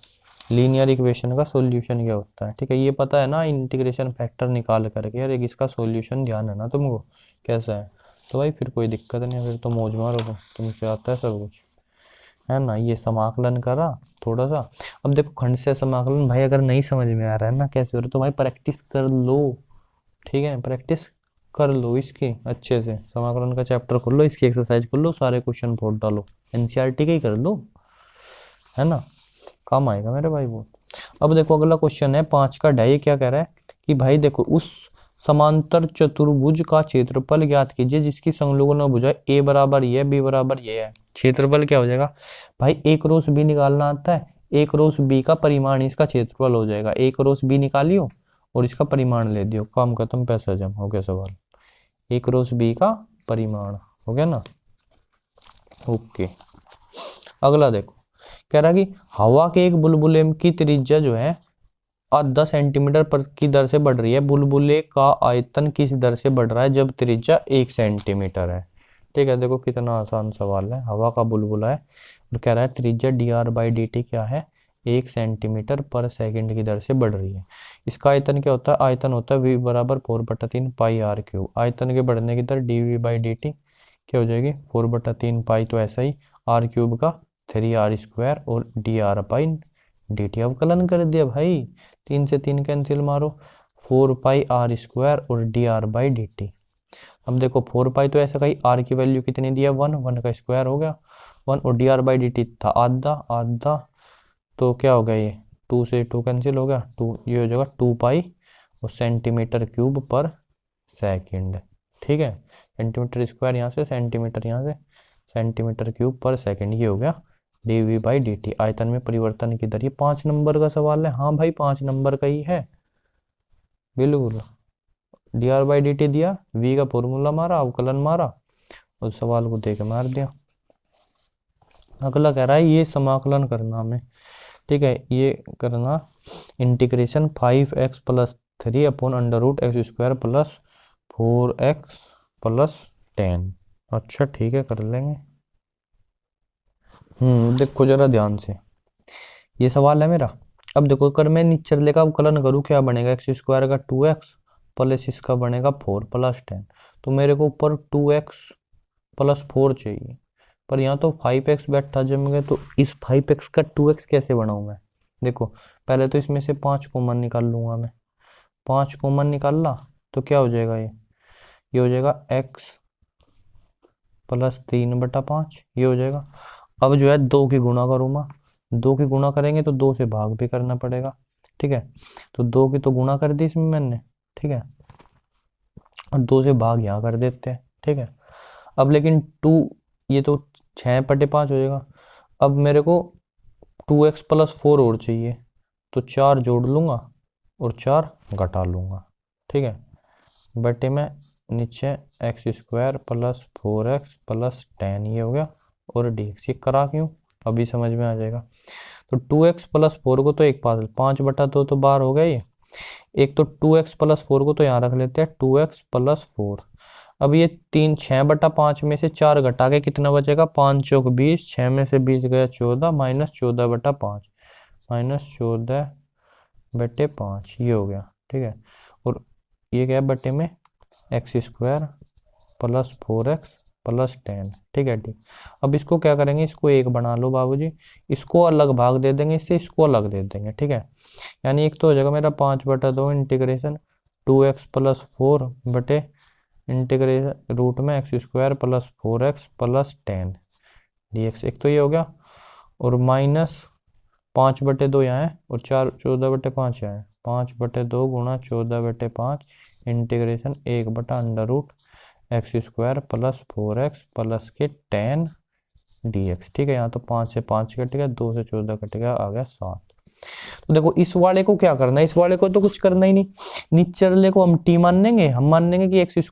लीनियर इक्वेशन का सॉल्यूशन क्या होता है, ठीक है, ये पता है ना इंटीग्रेशन फैक्टर निकाल करके, यार एक इसका सॉल्यूशन ध्यान है ना तुमको कैसा है, तो भाई फिर कोई दिक्कत नहीं है, फिर तो मौज मारो तुमसे आता है सब कुछ। है ना, ये समाकलन करा थोड़ा सा। अब देखो खंड से समाकलन भाई अगर नहीं समझ में आ रहा है ना कैसे हो रहा है, तो भाई प्रैक्टिस कर लो, ठीक है, प्रैक्टिस कर लो इसकी अच्छे से। समाकलन का चैप्टर खोल लो, इसकी एक्सरसाइज कर लो, सारे क्वेश्चन फोड़ डालो, एनसीईआरटी के ही कर लो, है ना, काम आएगा मेरे भाई वो। अब देखो अगला क्वेश्चन है 5 का ढाई, क्या कह रहा है कि भाई देखो उस समांतर चतुर्भुज का क्षेत्रफल ज्ञात कीजिए जिसकी संलग्न भुजा ए बराबर ये, बी बराबर ये है। क्षेत्रफल क्या हो जाएगा भाई, एक रोस बी निकालना आता है, एक रोस बी का परिमाण इसका क्षेत्रफल हो जाएगा। एक रोस बी निकालियो और इसका परिमाण ले दियो, काम खत्म, पैसा जम, हो गया सवाल। एक रोस बी का परिमाण हो गया ना, ओके। अगला देखो कह रहा कि हवा के एक बुलबुले की त्रिज्या जो है 10 सेंटीमीटर पर की दर से बढ़ रही है, बुलबुले का आयतन किस दर से बढ़ रहा है जब त्रिज्या 1 सेंटीमीटर है। ठीक है, देखो कितना आसान सवाल है, हवा का बुलबुला है और कह रहा है त्रिज्या dr/dt क्या है, 1 सेंटीमीटर पर सेकंड की दर से बढ़ रही है। इसका आयतन क्या होता है, आयतन होता है v बराबर 4/3 पाई r क्यूब। आयतन के बढ़ने की दर dv/dt क्या हो जाएगी 4/3 पाई, तो ऐसा ही r क्यूब का 3r² और dr/dt। अवकलन कर दिया भाई, 3 से 3 कैंसिल मारो, 4 पाई r² और dr/dt। अब देखो 4 पाई तो ऐसा कहीं r की वैल्यू कितनी दिया 1, 1 का स्क्वायर हो गया 1, और dr/dt था आधा आधा, तो क्या हो गया ये 2 से 2 कैंसिल हो गया 2, ये हो जाएगा 2 पाई और सेंटीमीटर क्यूब पर सेकंड। ठीक है, सेंटीमीटर स्क्वायर यहाँ से, सेंटीमीटर यहाँ से, सेंटीमीटर क्यूब पर सेकंड, ये हो गया dv/dt। आयतन में परिवर्तन की दर, ये 5 नंबर का सवाल है। हाँ भाई 5 नंबर का ही है बिल्कुल। dr/dt दिया, v का फॉर्मूला मारा, अवकलन मारा और सवाल को देके मार दिया। अगला कह रहा है ये समाकलन करना हमें, ठीक है, ये करना integration 5x + 3 upon √x² + 4x + 10। अच्छा ठीक है, कर लेंगे। देखो जरा ध्यान से, ये सवाल है मेरा। अब देखो अगर मैं निचले का अवकलन करूँ क्या बनेगा, x² का 2x प्लस इसका बनेगा 4 + 10। तो मेरे को ऊपर 2x + 4 चाहिए, पर यहाँ तो 5x बैठा जम गया, तो इस 5x का 2x कैसे बनाऊँ मैं। देखो पहले तो इसमें से 5 कॉमन निकाल लूंगा मैं, 5 कॉमन निकाल ला तो क्या हो जाएगा, ये हो जाएगा x + 3/5, ये हो जाएगा। अब जो है 2 की गुणा करूँगा, 2 की गुणा करेंगे तो 2 से भाग भी करना पड़ेगा। ठीक है, तो 2 की तो गुणा कर दी इसमें मैंने, ठीक है, और 2 से भाग यहाँ कर देते हैं। ठीक है, अब लेकिन 2, ये तो 6/5 हो जाएगा। अब मेरे को 2x + 4 और चाहिए, तो 4 जोड़ लूँगा और 4 घटा लूँगा। ठीक है, बटे में नीचे x² + 4x + 10, ये हो गया, और dx। ये करा क्यों अभी समझ में आ जाएगा। तो 2x + 4 को तो एक पास, 5/2 तो बाहर हो गया ये, एक तो 2x + 4 को तो यहाँ रख लेते हैं 2x + 4। अब ये 6/5 में से 4 घटा के कितना बचेगा, 5 चौक 20, 6 में से 20 गया 14, -14/5, -14/5, ये हो गया। ठीक है, और ये क्या है बटे में x² + 4x + 10। ठीक है, ठीक। अब इसको क्या करेंगे, इसको 1 बना लो बाबूजी, इसको अलग भाग दे देंगे, इससे इसको अलग दे देंगे। ठीक है, यानी एक तो हो जाएगा मेरा 5/2 इंटीग्रेशन 2x + 4 बटे इंटीग्रेशन रूट में x² + 4x + 10 dx। एक तो ये हो गया, और -5/2 यहाँ है और 14/5 यहाँ है, 5/2 गुणा 14/5 इंटीग्रेशन 1/√x² + 4x + के 10 dx। ठीक है, यहाँ तो 5 से 5 कट गया, 2 से 14 कट गया, आ गया 7। तो देखो इस वाले को क्या करना है, इस वाले को तो कुछ करना ही नहीं, निचले को हम t मान लेंगे, हम मान लेंगे कि x² +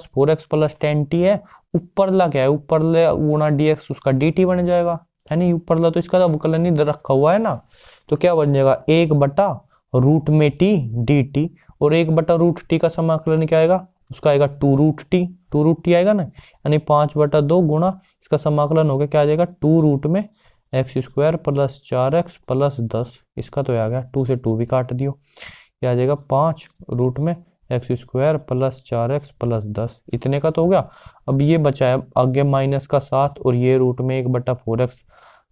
4x + 10t है, ऊपरला क्या है, ऊपरले गुणा dx उसका dt बन जाएगा, है नहीं, ऊपरला तो इसका अवकलन ही रखा हुआ है ना, तो क्या बन जाएगा 1/रूट में t dt, और 1/√t का समाकलन क्या आएगा, उसका आएगा 2√t आएगा ना, यानी 5/2 गुणा इसका समाकलन हो गया, क्या आ जाएगा 2 में x² + 4x + 10, इसका तो आ गया 2 से 2 भी काट दियो, क्या आ जाएगा 5 रूट में x² + 4x + 10, इतने का तो हो गया। अब ये बचा है आगे -7 और ये रूट में 1/4x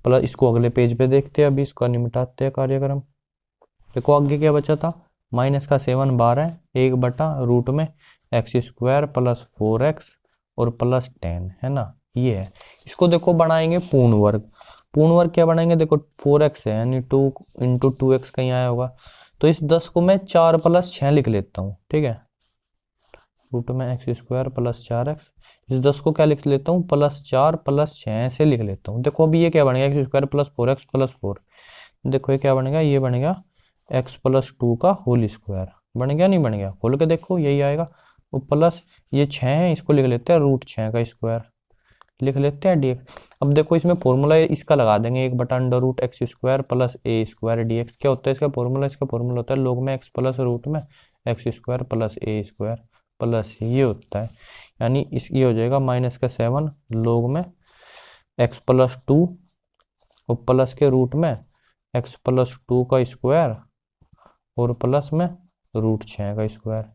प्लस, इसको अगले पेज पे देखते हैं, अभी इसका निपटाते हैं कार्यक्रम। देखो आगे क्या बचा था, माइनस का 7 12, 1/रूट में x² प्लस 4x और प्लस 10, है ना, ये है। इसको देखो बनाएंगे पूर्ण वर्ग। पूर्ण वर्ग क्या बनाएंगे, देखो 4x है यानी 2 इंटू 2x कहीं आया होगा, तो इस 10 को मैं 4 प्लस 6 लिख लेता हूँ, ठीक है, रूट में x² प्लस 4x, इस 10 को क्या लिख लेता हूँ, प्लस 4 प्लस 6 ऐसे लिख लेता हूँ। देखो अभी ये क्या बनेगा, x² प्लस 4x प्लस 4, देखो ये क्या बनेगा, ये बनेगा x प्लस 2 का होल स्क्वायर, बन गया नहीं बन गया, खोल के देखो यही आएगा। वो प्लस ये 6 है, इसको लिख लेते हैं रूट 6 का स्क्वायर, लिख लेते हैं dx। अब देखो इसमें फॉर्मूला इसका लगा देंगे, 1/√x² प्लस a² dx। क्या होता है इसका फॉर्मूला, इसका फॉर्मूला होता है log में x प्लस रूट में x² प्लस a² प्लस ये होता है, यानी इस ये हो जाएगा माइनस का 7 log में x प्लस 2 और प्लस के रूट में x प्लस 2 का स्क्वायर और प्लस में रूट 6 का स्क्वायर।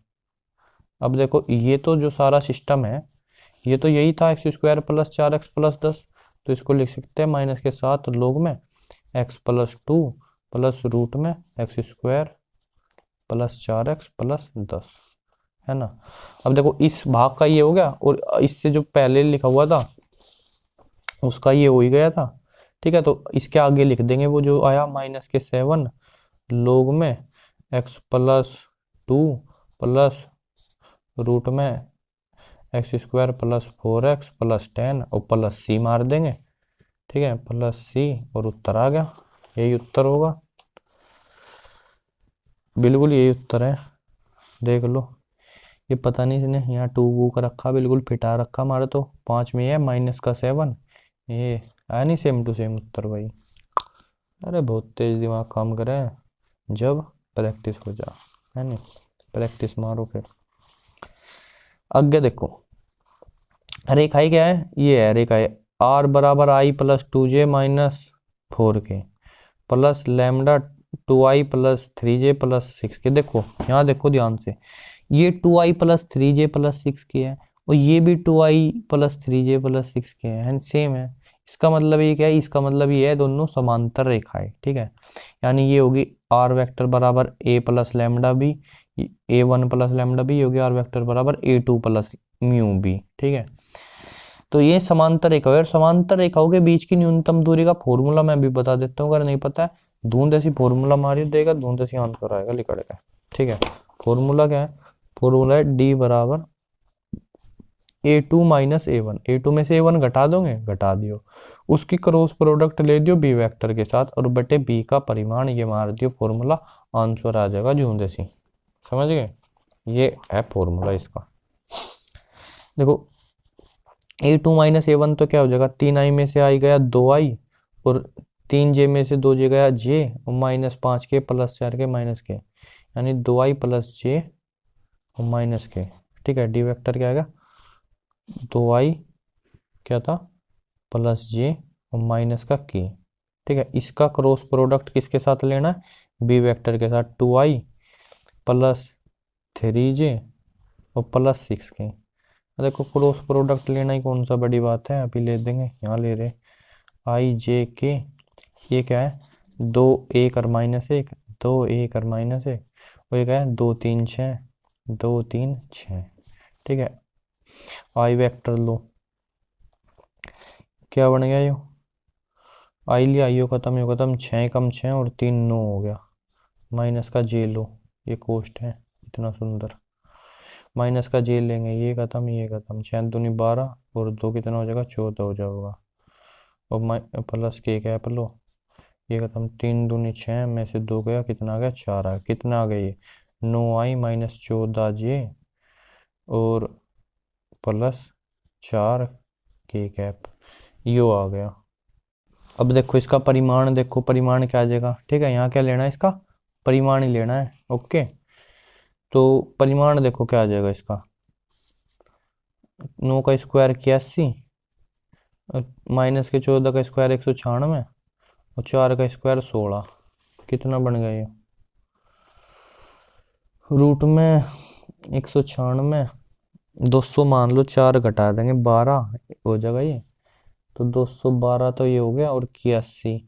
अब देखो ये तो जो सारा सिस्टम है ये तो यही था, x² प्लस 4x प्लस 10, तो इसको लिख सकते हैं माइनस के साथ log में x प्लस 2 प्लस रूट में x² प्लस 4x प्लस 10, है ना। अब देखो इस भाग का ये हो गया और इससे जो पहले लिखा हुआ था उसका ये हो ही गया था, ठीक है। तो इसके आगे लिख देंगे वो जो आया माइनस के 7 log में x प्लस 2 प्लस रूट में x² प्लस 4x प्लस 10 और प्लस c मार देंगे, ठीक है, प्लस c, और उत्तर आ गया, यही उत्तर होगा, बिल्कुल यही उत्तर है। देख लो ये पता नहीं इसने यहाँ 2 बुक रखा, बिल्कुल फिटा रखा हमारा, तो 5 में है माइनस का 7, ये आया नहीं सेम टू सेम उत्तर भाई। अरे बहुत तेज दिमाग काम करे जब प्रैक्टिस हो जा, है नहीं, प्रैक्टिस मारो फिर। आगे देखो रेखाएं क्या है, ये है रेखाएं r बराबर i plus 2j minus 4k plus lambda 2i plus 3j plus 6k। देखो यहाँ देखो ध्यान से, ये 2i plus 3j plus 6k है और ये भी 2i plus 3j plus 6k है, सेम है। इसका मतलब ये क्या है, इसका मतलब ये है दोनों समांतर रेखाएं, ठीक है, यानी ये होगी r वेक्टर बराबर a plus lambda B, a1 plus lambda B होगी r वेक्टर बराबर a2 प्लस म्यू बी, ठीक है। तो ये समांतर रेखा है और समांतर रेखाओं के बीच की न्यूनतम दूरी का फॉर्मूला मैं भी बता देता हूँ, अगर नहीं पता है धूंध ऐसी फॉर्मूला मारी देगा, धूंध ऐसी आंसर आएगा लिखड़ का, ठीक है। फॉर्मूला क्या है, फॉर्मूला है d बराबर a2 माइनस a1, a2 में से a1 घटा दोगे, घटा दियो, उसकी क्रॉस प्रोडक्ट ले दियो b वेक्टर के साथ और बटे b का परिमाण, ये मार दियो फॉर्मूला, आंसर आ जाएगा जूंद ऐसी, समझ गए, ये है फॉर्मूला इसका। देखो a2 माइनस a1 तो क्या हो जाएगा, 3i में से आई गया 2i और 3j में से 2j गया j और minus 5k plus 4k minus k, यानी 2i प्लस j और माइनस k, ठीक है। डी वेक्टर क्या आएगा, 2i क्या था प्लस j और माइनस का k, ठीक है। इसका क्रॉस प्रोडक्ट किसके साथ लेना है, बी वेक्टर के साथ, 2i प्लस 3j और प्लस 6k। देखो क्रॉस प्रोडक्ट लेना ही कौन सा बड़ी बात है, अभी ले देंगे, यहाँ ले रहे आई जे के, ये क्या है 2 1 और माइनस 1, 2 1 और माइनस 1, और ये क्या है 2 3 6, 2 3 6, ठीक है। आई वेक्टर लो, क्या बन गया, यो आई लिया, यो खत्म, यो खत्म, 6 कम 6 और 3 9 हो गया, माइनस का जे लो, ये कोष्ट है इतना सुंदर, माइनस का जे लेंगे, ये खत्म ये खत्म, 6 दूनी 12 और 2 कितना हो जाएगा 14 हो जाएगा, और प्लस के कैप लो, ये खत्म, 3 दूनी 6 में से 2 गया, कितना आ गया 4 आ, कितना आ गया ये 9i माइनस 14j और प्लस 4 के कैप, यो आ गया। अब देखो इसका परिमाण, देखो परिमाण क्या आ जाएगा, ठीक है, यहाँ क्या लेना है, इसका परिमाण ही लेना है, ओके। तो परिमाण देखो क्या आ जाएगा इसका, 9 का स्क्वायर 81, माइनस के 14 का स्क्वायर 196 और 4 का स्क्वायर 16, कितना बन गया ये, रूट में 196, 200 मान लो, 4 घटा देंगे 12 हो जाएगा ये, तो 212 तो ये हो गया, और की 80,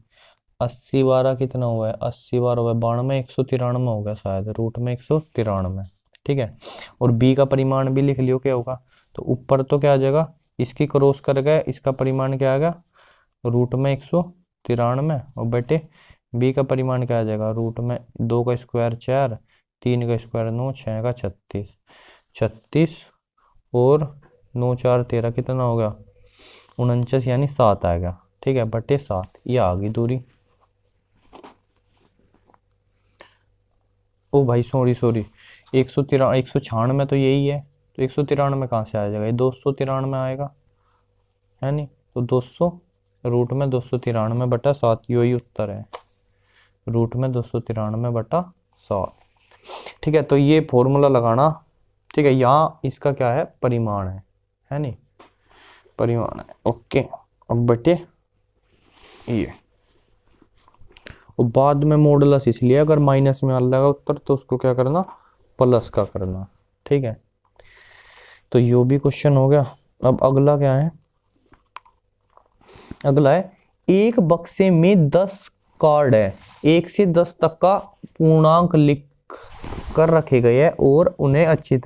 80 12 कितना हुआ है, 80 12 हुआ है 92, 193 हो गया शायद, रूट में 193। ठीक है, और बी का परिमाण भी लिख लियो क्या होगा, तो ऊपर तो क्या आ जाएगा, इसकी क्रॉस कर गए, इसका परिमाण क्या आ गया, रूट में 193, और बेटे बी का परिमाण क्या आ जाएगा, रूट में 2 का स्क्वायर 4, 3 का स्क्वायर 9, 6 का 36, 36 और 9 4 13 कितना हो गया, 49, यानी 7 आ गया। ठीक है, बटे 7, ये आ गई दूरी। ओ भाई सॉरी 196 तो यही है, तो 193 कहाँ से आ जाएगा, ये 293 आएगा, है नहीं, तो 200 रूट में 293 बटा 7, यही उत्तर है, रूट में 293 बटा 7। ठीक है, तो ये फॉर्मूला लगाना। ठीक है, यहाँ इसका क्या है, परिमाण है नहीं, परिमाण है। ओके, अब बटे ये, और बाद में मॉडुलस इसलिए अगर माइनस में आ जाएगा उत्तर तो उसको क्या करना, प्लस का करना। ठीक है, तो यो भी क्वेश्चन हो गया। अब अगला क्या है, अगला है एक बक्से में 10 कार्ड है, 1 से 10 तक का पूर्णांक लिख कर रखे गए हैं और उन्हें अच्छी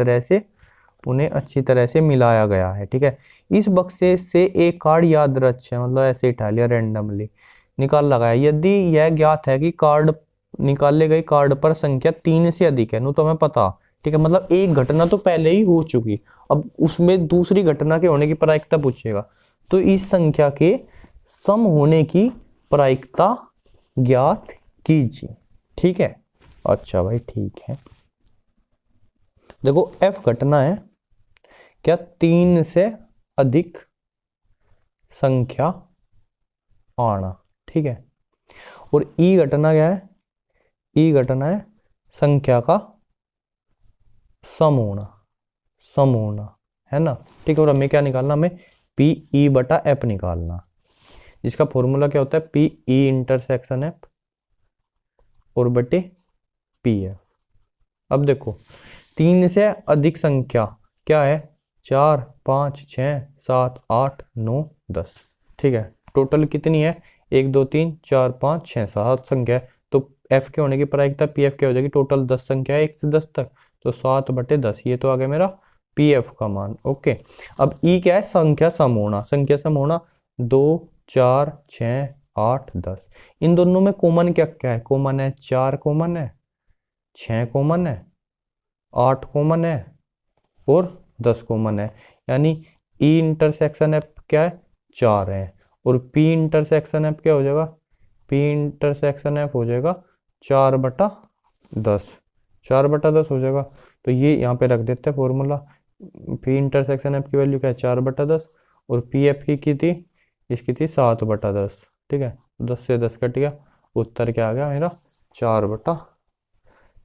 तरह से मिलाया गया है। ठीक है, इस बक्से से एक कार्ड याद रखें, मतलब ऐसे उठा लिया रैंडमली, निकाल लगाया, यदि यह ज्ञात है कि कार्ड निकाले गए कार्ड पर संख्या 3 से अधिक है, नो तो हमें पता। ठीक है, मतलब एक घटना तो पहले ही हो चुकी, अब उसमें दूसरी घटना के होने की प्रायिकता पूछेगा, तो इस संख्या के सम होने की प्रायिकता ज्ञात कीजिए। ठीक है, अच्छा भाई ठीक है, देखो एफ घटना है क्या, 3 से अधिक संख्या आना। ठीक है, और ई घटना क्या है, ई घटना है संख्या का सम होना, है ना। ठीक है, और हमें क्या निकालना, हमें पी ई बटा एफ निकालना, जिसका फॉर्मूला क्या होता है, पी ई इंटरसेक्शन एफ और बटे पी एफ। अब देखो 3 से अधिक संख्या क्या है, 4 5 6 7 8 9 10। ठीक है, टोटल कितनी है, 1 2 3 4 5 6 7 संख्या है, तो एफ के होने की प्रायिकता पी एफ क्या हो जाएगी, टोटल 10 संख्या है 1 से 10 तक, तो 7 बटे 10, ये तो आ गया मेरा पी एफ का मान। ओके, अब ई क्या है, संख्या सम होना 2 4 6 8 10, इन दोनों में कॉमन क्या क्या है, कॉमन है 4 कॉमन है, 6 कॉमन है, 8 कॉमन है और 10 कॉमन है, यानी ई इंटरसेक्शन एफ क्या है, 4 है, और पी इंटरसेक्शन एफ क्या हो जाएगा, पी इंटरसेक्शन एफ हो जाएगा 4 बटा 10, 4 बटा 10 हो जाएगा। तो ये यहाँ पे रख देते हैं फॉर्मूला, पी इंटरसेक्शन एफ की वैल्यू क्या है, 4 बटा 10, और पी एफ की थी, इसकी थी 7 बटा 10। ठीक है, 10 से 10 कट गया, उत्तर क्या आ गया मेरा, 4 बटा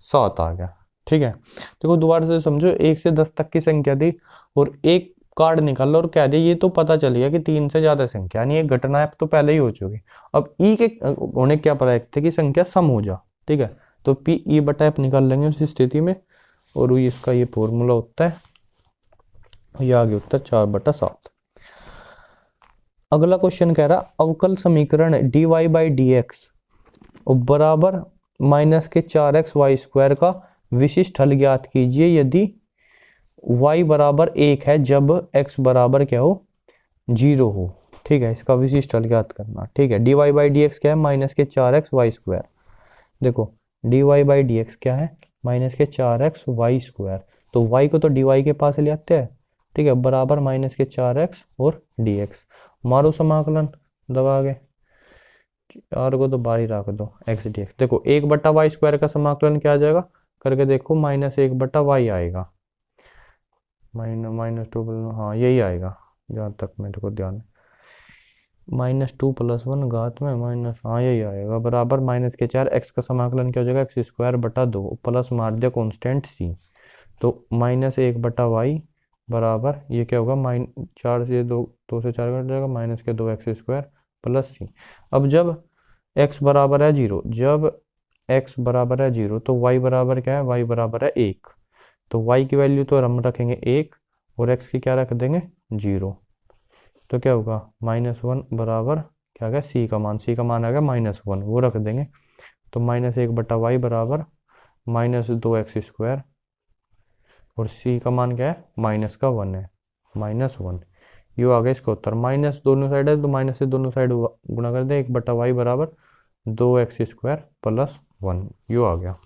7 आ गया। ठीक है, देखो दोबारा से समझो, 1 से 10 तक की संख्या दी और एक कार्ड निकाल लो और कह दिया, ये तो पता चल गया कि 3 से ज्यादा संख्या, यानी एक घटना है तो पहले ही हो चुकी। अब ई के होने क्या प्रायिकता थे कि संख्या सम हो जा। ठीक है, तो पी ई बटा एफ निकाल लेंगे उस स्थिति में, और इसका ये फॉर्मूला होता है, ये आ गया उत्तर 4 बटा 7। अगला क्वेश्चन कह रहा, अवकल समीकरण dy बाई डी एक्स बराबर माइनस के 4x वाई स्क्वायर का विशिष्ट हल ज्ञात कीजिए यदि y बराबर 1 है जब x बराबर क्या हो, 0 हो। ठीक है, इसका विशिष्ट हल ज्ञात करना। ठीक है, dy बाई डी एक्स क्या है, माइनस के 4x वाई स्क्वायर। देखो dy बाई डी एक्स क्या है, माइनस के 4x वाई स्क्वायर, तो y को तो dy के पास ले आते हैं। ठीक है, बराबर माइनस के 4x और dx, मारो समाकलन दबा के, 4 को तो बाहर ही रख दो, एक्स डी एक्स। देखो 1 बट्टा वाई स्क्वायर का समाकलन क्या आ जाएगा, करके देखो, माइनस 1 बट्टा वाई आएगा, माइनस 2, हाँ यही आएगा जहाँ तक मेरे को ध्यान है, माइनस 2 प्लस 1 घात में माइनस, हाँ यही आएगा, बराबर माइनस के 4, एक्स का समाकलन क्या हो जाएगा, एक्स स्क्वायर बटा 2 प्लस मार दिया कॉन्स्टेंट सी, तो माइनस 1 बटा वाई बराबर ये क्या होगा, 4 से 2 से 4 कट जाएगा, माइनस के 2 एक्स स्क्वायर प्लस सी। अब जब x बराबर है 0, जब x बराबर है 0 तो y बराबर क्या है, y बराबर है 1, तो y की वैल्यू तो हम रखेंगे 1 और x की क्या रख देंगे 0। तो क्या होगा -1 बराबर क्या आ गया सी का मान आ गया -1, वो रख देंगे। तो -1/y बराबर -2x², और सी का मान क्या है -1 है, -1। यो आ गया इसका उत्तर। माइनस दोनों साइड है तो माइनस से दोनों साइड गुणा कर दे, 1/y बराबर 2x² + 1, यो आ गया।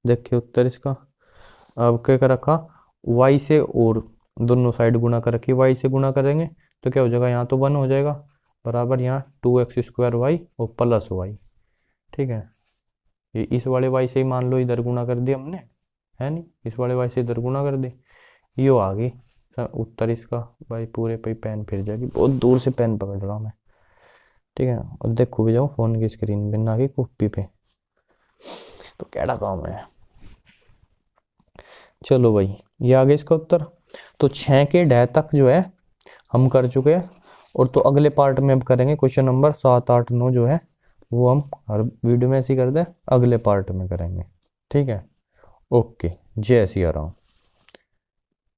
देखिए उत्तर इसका। अब क्या कर रखा, y से और दोनों साइड गुणा कर रखी, y से गुणा करेंगे तो क्या हो जाएगा, यहाँ तो 1 हो जाएगा, बराबर यहाँ 2x² और प्लस y। ठीक है, ये इस वाले y से ही मान लो इधर गुणा कर दिया हमने, है नहीं, इस वाले y से इधर गुणा कर दे, यो आ गई उत्तर इसका। भाई पूरे पे पेन फिर जाएगी, बहुत दूर से पेन पकड़ रहा हूँ मैं। ठीक है, और देखो भी जाओ फोन की स्क्रीन पे ना कि कॉपी पे, तो कैसा काम है। चलो भाई ये आ गया इसका उत्तर। तो 6 के डह तक जो है हम कर चुके हैं, और तो अगले पार्ट में अब करेंगे क्वेश्चन नंबर 7, 8, 9 जो है वो हम हर वीडियो में ऐसे ही कर दे, अगले पार्ट में करेंगे। ठीक है, ओके, जय सिया राम।